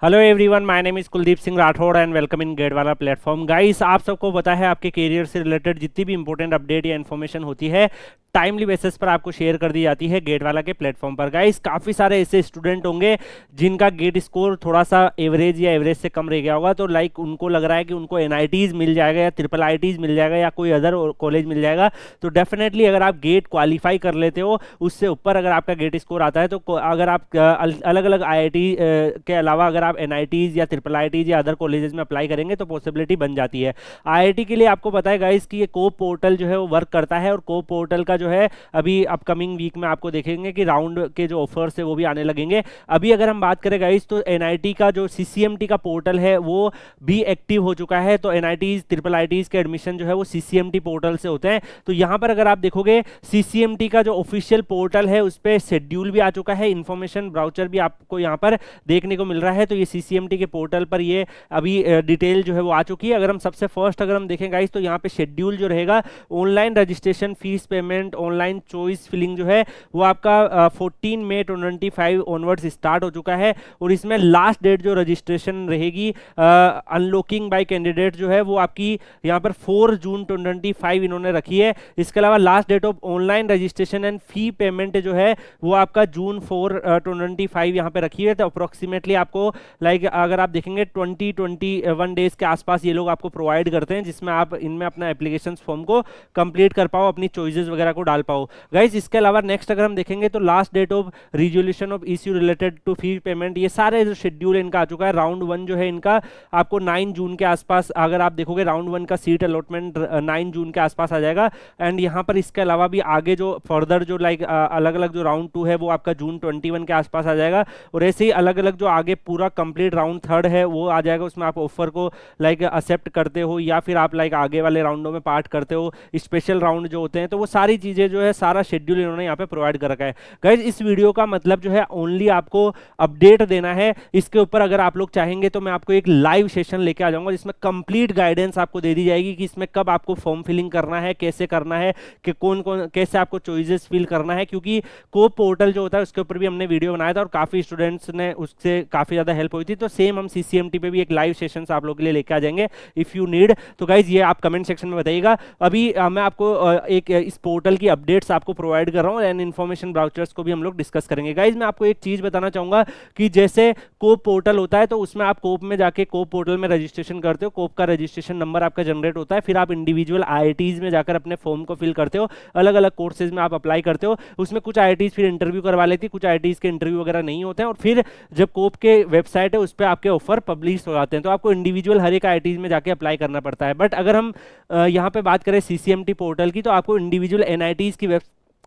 Hello everyone, my name is Kuldeep Singh Rathore and welcome in GATE वाला platform. Guys, आप सबको पता है आपके करियर से रिलेटेड जितनी भी इंपॉर्टेंट अपडेट या इन्फॉर्मेशन होती है टाइमली बेसिस पर आपको शेयर कर दी जाती है गेट वाला के प्लेटफॉर्म पर। गाइस, काफ़ी सारे ऐसे स्टूडेंट होंगे जिनका गेट स्कोर थोड़ा सा एवरेज या एवरेज से कम रह गया होगा, तो लाइक उनको लग रहा है कि उनको एनआईटीज़ मिल जाएगा या ट्रिपल आईटीज़ मिल जाएगा या कोई अदर कॉलेज मिल जाएगा। तो डेफिनेटली अगर आप गेट क्वालिफाई कर लेते हो, उससे ऊपर अगर आपका गेट स्कोर आता है, तो अगर आप अलग अलग आईआईटी के अलावा अगर आप एनआईटीज़ या ट्रिपल आईटीज़ या अदर कॉलेजेस में अप्लाई करेंगे तो पॉसिबिलिटी बन जाती है। आईआईटी के लिए आपको पता है गाइस कि ये कोप पोर्टल जो है वो वर्क करता है, और कोप पोर्टल का जो है अभी अपकमिंग वीक में आपको देखेंगे कि राउंड के जो ऑफर्स है वो भी आने लगेंगे। अभी अगर हम बात करें गाइस, तो एनआईटी का जो सीसीएमटी का पोर्टल है वो भी एक्टिव हो चुका है। तो एनआईटीज ट्रिपल आईटीज के एडमिशन जो है वो सीसीएमटी पोर्टल से होते हैं। तो यहाँ पर अगर आप देखोगे सीसीएमटी का जो ऑफिशियल पोर्टल है उस पर शेड्यूल भी आ चुका है, इन्फॉर्मेशन ब्राउचर भी आपको यहाँ पर देखने को मिल रहा है। तो ये सीसीएमटी के पोर्टल पर ये अभी डिटेल जो है वो आ चुकी है। अगर हम सबसे फर्स्ट अगर हम देखें गाइस, तो यहाँ पे शेड्यूल जो रहेगा, online registration, fees payment, online choice filling जो है वो आपका 14 मई 2025 ऑनवर्ड्स स्टार्ट हो चुका है। और इसमें लास्ट डेट जो रजिस्ट्रेशन रहेगी अनलॉकिंग बाय कैंडिडेट जो है वो आपकी यहाँ पर 4 जून 2025 इन्होंने रखी है। इसके अलावा last date of online registration and fee payment जो है वो आपका जून 4 2025 यहाँ पे रखी है। तो अप्रोक्सीमेटली आपको लाइक अगर आप देखेंगे 20-21 डेज के आसपास ये लोग आपको प्रोवाइड करते हैं, जिसमें आप इनमें अपना एप्लीकेशन फॉर्म को कंप्लीट कर पाओ, अपनी चॉइसेस वगैरह को डाल पाओ। गाइस, इसके अलावा नेक्स्ट अगर हम देखेंगे तो last date of resolution of issue related to fee payment, ये सारे जो शेड्यूल इनका आ चुका है। राउंड 1 जो है इनका आपको 9 जून के आसपास, अगर आप देखोगे राउंड 1 का सीट अलॉटमेंट 9 जून के आसपास आ जाएगा। एंड यहाँ पर इसके अलावा भी आगे जो फर्दर जो लाइक अलग अलग जो राउंड 2 है वो आपका जून 21 के आसपास आ जाएगा। और ऐसे ही अलग अलग जो आगे पूरा कंप्लीट राउंड 3 है वो आ जाएगा। उसमें आप ऑफर को लाइक एक्सेप्ट करते हो या फिर आप लाइक आगे वाले राउंडों में पार्ट करते हो, स्पेशल राउंड जो होते हैं, तो वो सारी चीजें जो है सारा शेड्यूल इन्होंने यहाँ पे प्रोवाइड कर रखा है। गाइस, इस वीडियो का मतलब जो है ओनली आपको अपडेट देना है। इसके ऊपर अगर आप लोग चाहेंगे तो मैं आपको एक लाइव सेशन लेके आ जाऊंगा जिसमें कंप्लीट गाइडेंस आपको दे दी जाएगी कि इसमें कब आपको फॉर्म फिलिंग करना है, कैसे करना है, कि कौन कौन कैसे आपको चॉइसेस फिल करना है। क्योंकि कोप पोर्टल जो होता है उसके ऊपर भी हमने वीडियो बनाया था और काफी स्टूडेंट्स ने उससे काफी ज्यादा हेल्प हुई थी। तो सेम हम सीसीएमटी पे भी एक लाइव सेशन आप लोगों के लिए लेके आ जाएंगे इफ यू नीड। तो गाइज ये आप कमेंट सेक्शन में बताइएगा। अभी मैं आपको एक इस पोर्टल की अपडेट्स आपको प्रोवाइड कर रहा हूँ एंड इन्फॉर्मेशन ब्राउचर्स को भी हम लोग डिस्कस करेंगे। गाइज, मैं आपको एक चीज बताना चाहूंगा कि जैसे कोप पोर्टल होता है तो उसमें आप कोप में जाके कोप पोर्टल में रजिस्ट्रेशन करते हो, कोप का रजिस्ट्रेशन नंबर आपका जनरेट होता है, फिर आप इंडिविजुअल आईआईटीज में जाकर अपने फॉर्म को फिल करते हो, अलग अलग कोर्सेज में आप अप्लाई करते हो। उसमें कुछ आईआईटीज फिर इंटरव्यू करवा लेती, कुछ आईआईटीज के इंटरव्यू वगैरह नहीं होते हैं, और फिर जब कोप के वेबसाइट है उस पर आपके ऑफर पब्लिश हो जाते हैं। तो आपको इंडिविजुअल हर एक आईआईटीज में जाके अप्लाई करना पड़ता है। बट अगर हम यहाँ पे बात करें सीसीएमटी पोर्टल की, तो आपको इंडिविजुअल एनआईटीज की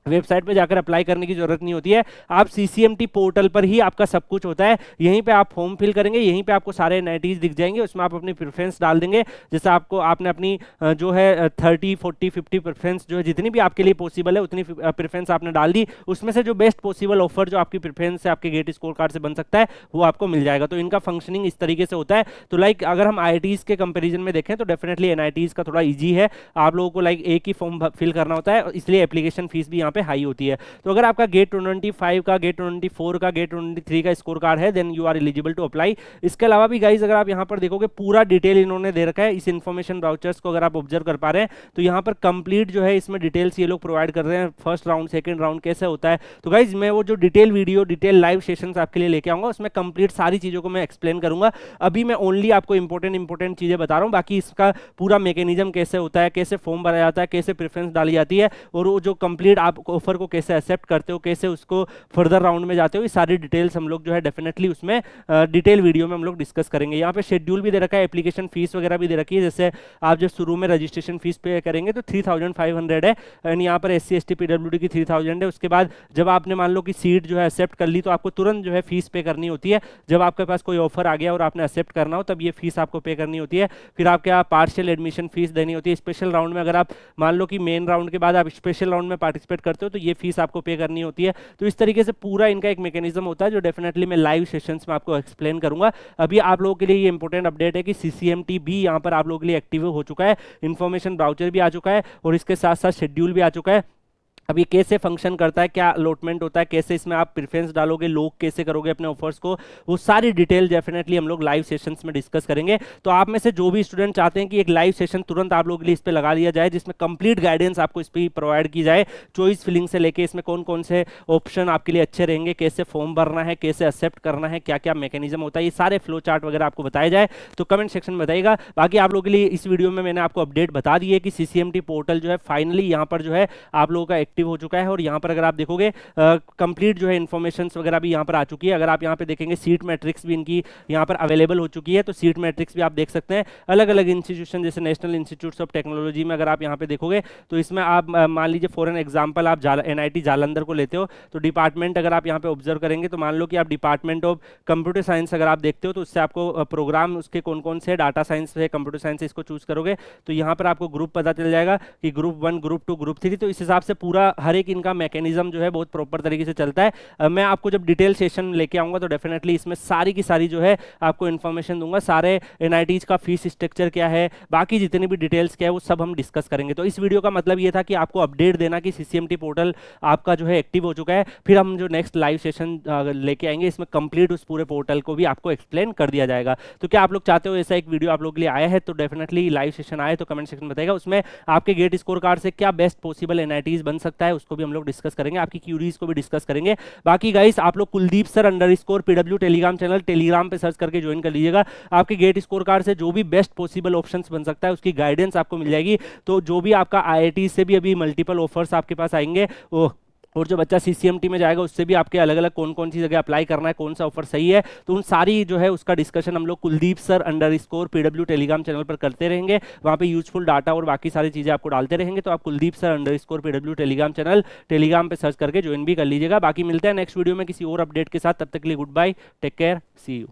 वेबसाइट पे जाकर अप्लाई करने की जरूरत नहीं होती है। आप सीसीएमटी पोर्टल पर ही आपका सब कुछ होता है। यहीं पे आप फॉर्म फिल करेंगे, यहीं पे आपको सारे एनआईटीज दिख जाएंगे, उसमें आप अपनी प्रेफरेंस डाल देंगे। जैसे आपने अपनी जो है 30, 40, 50 प्रेफरेंस जो है जितनी भी आपके लिए पॉसिबल है उतनी प्रेफरेंस आपने डाल दी, उसमें से जो बेस्ट पॉसिबल ऑफर जो आपकी प्रेफरेंस है आपके गेट स्कोर कार्ड से बन सकता है वो आपको मिल जाएगा। तो इनका फंक्शनिंग इस तरीके से होता है। तो लाइक अगर हम आईआईटीज के कंपेरिजन में देखें तो डेफिनेटली एनआईटीज का थोड़ा ईजी है, आप लोगों को लाइक एक ही फॉर्म फिल करना होता है, इसलिए एप्लीकेशन फीस भी यहाँ पे हाई होती है। तो अगर आपका गेट 25 का, गेट 24 का, गेट 23 का स्कोर कार्ड है then you are eligible to apply. इसके अलावा भी गाइज अगर आप यहाँ पर देखोगे पूरा डिटेल इन्होंने दे रखा है। इस इन्फॉर्मेशन ब्राउचर्स को अगर आप ऑब्जर्व कर पा रहे हैं तो यहाँ पर कंप्लीट जो है इसमें डिटेल्स ये लोग प्रोवाइड कर रहे हैं, फर्स्ट राउंड सेकंड राउंड कैसे होता है। तो गाइज मैं वो जो detail video, detail live sessions आपके लिए लेके आऊंगा, उसमें कंप्लीट सारी चीजों को मैं एक्सप्लेन करूंगा। अभी मैं ओनली आपको इंपॉर्टेंट चीजें बता रहा हूँ, बाकी इसका पूरा मैकेनिज्म कैसे होता है, कैसे फॉर्म भरा जाता है, कैसे प्रेफरेंस डाली जाती है, और वो जो कंप्लीट आप ऑफर को कैसे एक्सेप्ट करते हो, कैसे उसको फर्दर राउंड में जाते हो, ये सारी डिटेल्स हम लोग जो है डेफिनेटली उसमें डिटेल वीडियो में हम लोग डिस्कस करेंगे। यहाँ पे शेड्यूल भी दे रखा है, एप्लीकेशन फीस वगैरह भी दे रखी है। जैसे आप जब शुरू में रजिस्ट्रेशन फीस पे करेंगे तो 3500 है, एंड यहाँ पर SC ST PWD की 3000 है। उसके बाद जब आपने मान लो कि सीट जो है एक्सेप्ट कर ली तो आपको तुरंत जो है फीस पे करनी होती है। जब आपके पास कोई ऑफर आ गया और आपने एक्सेप्ट करना हो तब ये फीस आपको पे करनी होती है। फिर आपके यहाँ पार्शियल एडमिशन फीस देनी होती है। स्पेशल राउंड में अगर आप मान लो कि मेन राउंड के बाद आप स्पेशल राउंड में पार्टिसिपेट करते हो तो ये फीस आपको पे करनी होती है। तो इस तरीके से पूरा इनका एक मैकेनिज्म होता है जो डेफिनेटली मैं लाइव सेशंस में आपको एक्सप्लेन करूंगा। अभी आप लोगों के लिए ये इंपॉर्टेंट अपडेट है कि सीसीएमटी भी यहाँ पर आप लोगों के लिए एक्टिव हो चुका है, इन्फॉर्मेशन ब्राउचर भी आ चुका है और इसके साथ साथ शेड्यूल भी आ चुका है। अब ये कैसे फंक्शन करता है, क्या अलॉटमेंट होता है, कैसे इसमें आप प्रेफरेंस डालोगे, लोग कैसे करोगे अपने ऑफर्स को, वो सारी डिटेल डेफिनेटली हम लोग लाइव सेशंस में डिस्कस करेंगे। तो आप में से जो भी स्टूडेंट चाहते हैं कि एक लाइव सेशन तुरंत आप लोगों के लिए इस पर लगा दिया जाए, जिसमें कंप्लीट गाइडेंस आपको इस पर प्रोवाइड की जाए, चॉइस फिलिंग से लेके इसमें कौन कौन से ऑप्शन आपके लिए अच्छे रहेंगे, कैसे फॉर्म भरना है, कैसे एक्सेप्ट करना है, क्या क्या मैकेनिज्म होता है, ये सारे फ्लो चार्ट वगैरह आपको बताया जाए तो कमेंट सेक्शन में बताइएगा। बाकी आप लोगों के लिए इस वीडियो में मैंने आपको अपडेट बता दी है कि सीसीएमटी पोर्टल जो है फाइनली यहाँ पर जो है आप लोगों का एक्टिव हो चुका है, और यहाँ पर अगर आप देखोगे कंप्लीट जो है इन्फॉर्मेशन वगैरह भी यहाँ पर आ चुकी है। अगर आप यहाँ पे देखेंगे सीट मैट्रिक्स भी इनकी यहाँ पर अवेलेबल हो चुकी है, तो सीट मैट्रिक्स भी आप देख सकते हैं। अलग अलग इंस्टीट्यूशन जैसे नेशनल इंस्टीट्यूट्स ऑफ टेक्नोलॉजी में अगर आप यहाँ पे देखोगे तो इसमें आप मान लीजिए फॉर एन एग्जाम्पल आप NIT जालंधर को लेते हो, तो डिपार्टमेंट अगर आप यहाँ पे ऑब्जर्व करेंगे तो मान लो कि आप डिपार्टमेंट ऑफ कंप्यूटर साइंस अगर आप देखते हो तो उससे आपको प्रोग्राम उसके कौन कौन से डाटा साइंस है, कंप्यूटर साइंस इसको चूज करोगे तो यहाँ पर आपको ग्रुप पता चल जाएगा कि ग्रुप 1, ग्रुप 2, ग्रुप 3, तो इस हिसाब से पूरा हर एक इनका मैकेनिज्म जो है बहुत प्रॉपर तरीके से चलता है। मैं आपको जब डिटेल सेशन लेके आऊंगा तो डेफिनेटली इसमें सारी की सारी जो है आपको इन्फॉर्मेशन दूंगा, सारे NITs का फीस स्ट्रक्चर क्या है, बाकी जितनी भी डिटेल्स क्या है वो सब हम डिस्कस करेंगे। तो इस वीडियो का मतलब ये था कि आपको अपडेट देना कि सीसीएमटी पोर्टल आपका जो है एक्टिव हो चुका है। फिर हम जो नेक्स्ट लाइव सेशन लेके आएंगे इसमें कंप्लीट उस पूरे पोर्टल को भी आपको एक्सप्लेन कर दिया जाएगा। तो क्या आप लोग चाहते हो ऐसा एक वीडियो आप लोग के लिए आया है, तो डेफिनेटली लाइव सेशन आए तो कमेंट सेक्शन में बताएगा। उसमें आपके गेट स्कोर कार्ड से क्या बेस्ट पॉसिबल NITs बन सकता है उसको भी हम लोग डिस्कस करेंगे, आपकी क्यूरीज को भी डिस्कस करेंगे। बाकी गाइस आप लोग Kuldeep sir _PW Telegram channel Telegram पे सर्च करके ज्वाइन कर लीजिएगा। आपके गेट स्कोर कार्ड से जो भी बेस्ट पॉसिबल ऑप्शंस बन सकता है उसकी गाइडेंस आपको मिल जाएगी। तो जो भी आपका IIT से भी अभी मल्टीपल ऑफर्स आपके पास आएंगे वो, और जो बच्चा CCMT में जाएगा उससे भी आपके अलग अलग कौन कौन सी जगह अप्लाई करना है, कौन सा ऑफर सही है, तो उन सारी जो है उसका डिस्कशन हम लोग Kuldeep sir _PW Telegram channel पर करते रहेंगे। वहाँ पे यूजफुल डाटा और बाकी सारी चीज़ें आपको डालते रहेंगे। तो आप Kuldeep sir _PW Telegram channel Telegram पे सर्च करके ज्वाइन भी कर लीजिएगा। बाकी मिलते हैं नेक्स्ट वीडियो में किसी और अपडेट के साथ, तब तक के लिए good bye, take care, see you.